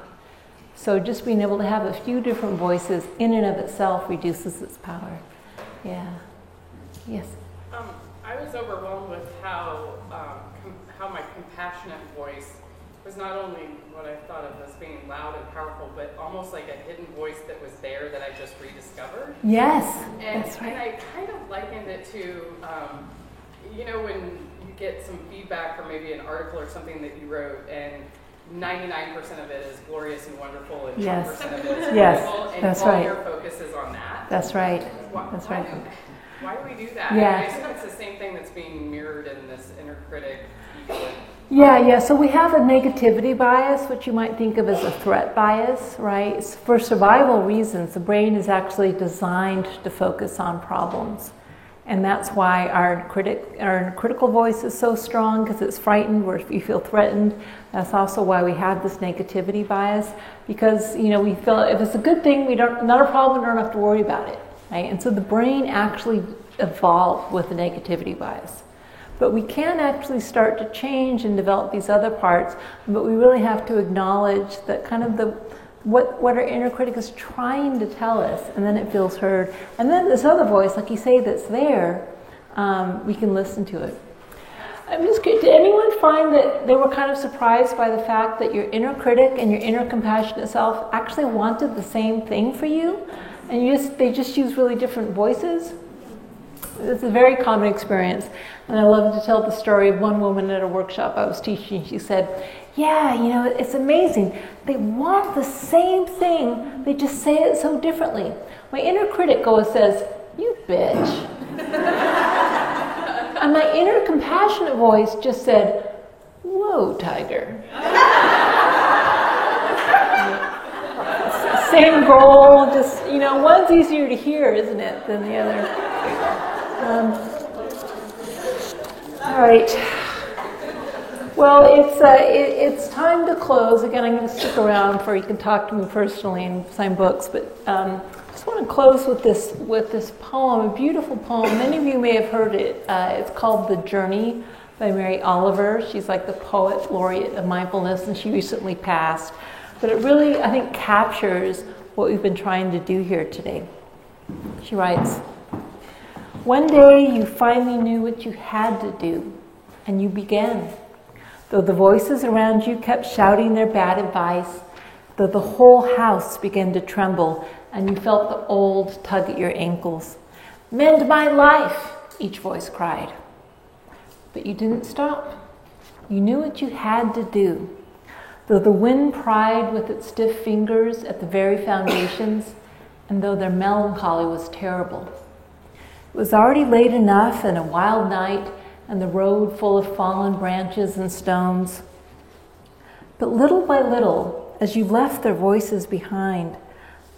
S1: So just being able to have a few different voices in and of itself reduces its power. Yeah. Yes.
S8: I was overwhelmed with how my compassionate voice was not only what I thought of as being loud and powerful, but almost like a hidden voice that was there that I just rediscovered.
S1: Yes, that's right.
S8: And I kind of likened it to, when you get some feedback from maybe an article or something that you wrote, and 99% of it is glorious and wonderful, and 10% of it is critical, and
S1: that's
S8: all
S1: right.
S8: your focus is on that.
S1: That's right.
S8: That's right. Why do we do that?
S1: Yeah.
S8: I assume it's the same thing that's being mirrored in this inner critic
S1: Yeah. So we have a negativity bias, which you might think of as a threat bias, right? For survival reasons, the brain is actually designed to focus on problems. And that's why our critical voice is so strong, because it's frightened, or if you feel threatened. That's also why we have this negativity bias, because we feel if it's a good thing, not a problem, we don't have to worry about it, right? And so the brain actually evolved with the negativity bias. But we can actually start to change and develop these other parts, but we really have to acknowledge that kind of what our inner critic is trying to tell us, and then it feels heard. And then this other voice, like you say, that's there, we can listen to it. I'm just curious, did anyone find that they were kind of surprised by the fact that your inner critic and your inner compassionate self actually wanted the same thing for you, and they just use really different voices? It's a very common experience. And I love to tell the story of one woman at a workshop I was teaching. She said, yeah, it's amazing. They want the same thing. They just say it so differently. My inner critic says, you bitch. And my inner compassionate voice just said, whoa, tiger. Same goal, just, one's easier to hear, isn't it, than the other. All right. Well, it's time to close. Again, I'm going to stick around for you can talk to me personally and sign books. But I just want to close with this poem, a beautiful poem. Many of you may have heard it. It's called "The Journey" by Mary Oliver. She's like the poet laureate of mindfulness, and she recently passed. But it really, I think, captures what we've been trying to do here today. She writes, "One day you finally knew what you had to do, and you began. Though the voices around you kept shouting their bad advice, though the whole house began to tremble, and you felt the old tug at your ankles. 'Mend my life,' each voice cried. But you didn't stop. You knew what you had to do. Though the wind pried with its stiff fingers at the very foundations, and though their melancholy was terrible. It was already late enough and a wild night, and the road full of fallen branches and stones. But little by little, as you left their voices behind,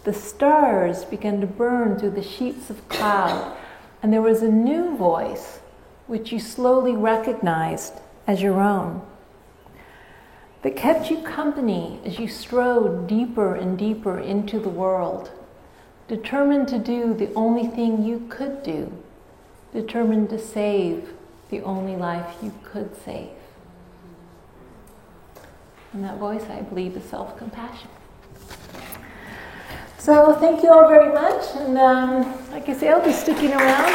S1: the stars began to burn through the sheets of cloud, and there was a new voice which you slowly recognized as your own, that kept you company as you strode deeper and deeper into the world, determined to do the only thing you could do, determined to save the only life you could save." And that voice, I believe, is self-compassion. So thank you all very much. And like I say, I'll be sticking around.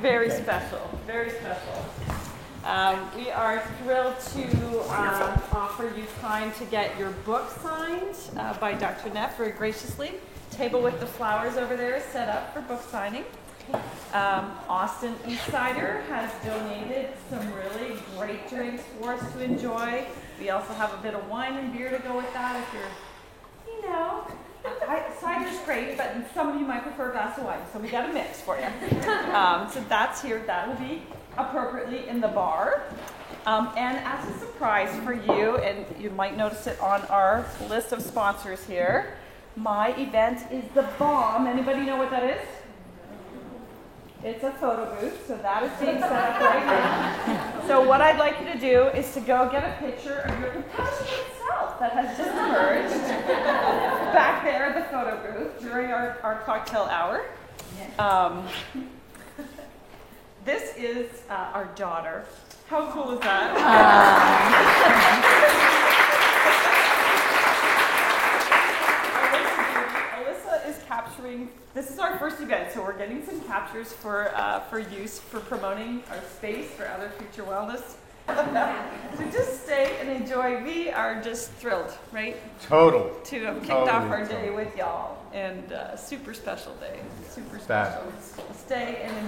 S2: Very special, very special. We are thrilled to offer you time to get your book signed by Dr. Neff very graciously. Table with the flowers over there is set up for book signing. Austin Eastsider has donated some really great drinks for us to enjoy. We also have a bit of wine and beer to go with that if you're, cider's great, but some of you might prefer a glass of wine, so we got a mix for you. So that's here. That will be appropriately in the bar. And as a surprise for you, and you might notice it on our list of sponsors here, my event is the bomb. Anybody know what that is? It's a photo booth, so that is being set up right now. So what I'd like you to do is to go get a picture of your compassionate self that has just emerged back there at the photo booth during our cocktail hour. This is our daughter. How cool is that? Alyssa is capturing. This is our first event, so we're getting some captures for use for promoting our space for other future wellness. So just stay and enjoy. We are just thrilled, right?
S9: Total.
S2: To have kicked off our day with y'all, and super special day. Super special. Stay and